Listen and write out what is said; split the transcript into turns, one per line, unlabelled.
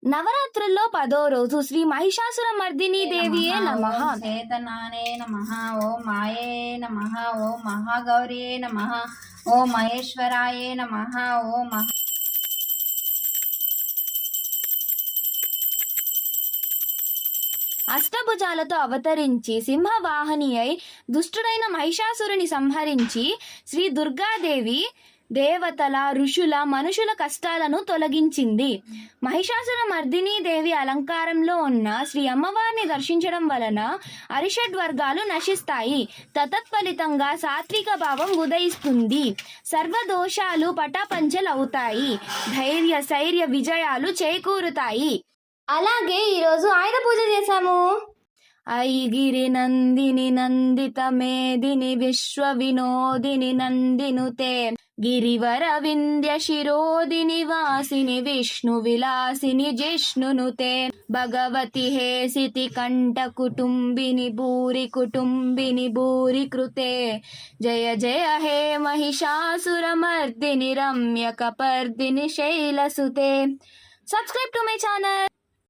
నవరాత్రుల్లో 10వ రోజు శ్రీ మహిషాసుర మర్దిని దేవియే నమః.
ఓం చేతనానే నమః. ఓం మాయే నమః. ఓం మహాగౌరియే నమః. ఓం మహేశ్వరాయే నమః. ఓం
అష్టభుజాలతో అవతరించి సింహవాహిని అయి దుష్టుడైన మహిషాసురుని సంహరించి శ్రీ దుర్గాదేవి దేవతల, ఋషుల, మనుషుల కష్టాలను తొలగించింది. మహిషాసుర మర్దిని దేవి అలంకారంలో ఉన్న శ్రీ అమ్మవారిని దర్శించడం వలన అరిషడ్ వర్గాలు నశిస్తాయి. తత్ఫలితంగా సాత్విక భావం ఉదయిస్తుంది. సర్వదోషాలు పటాపంచలవుతాయి. ధైర్య శైర్య విజయాలు చేకూరుతాయి. అలాగే ఈరోజు ఆయుధ పూజ చేశాము. ఐగిరి నందిని నందిత మేదిని విశ్వ వినోదిని నందినుతే గిరివర వింధ్య శిరోదిని వాసిని విష్ణు విలాసిని జిష్ణునుతే భగవతి హేసితి కంఠ కుటుంబిని భూరి కృతే జయ జయ హే Mahishasura Mardini Ramya కపర్దిని శైలసుతే. Subscribe to my channel.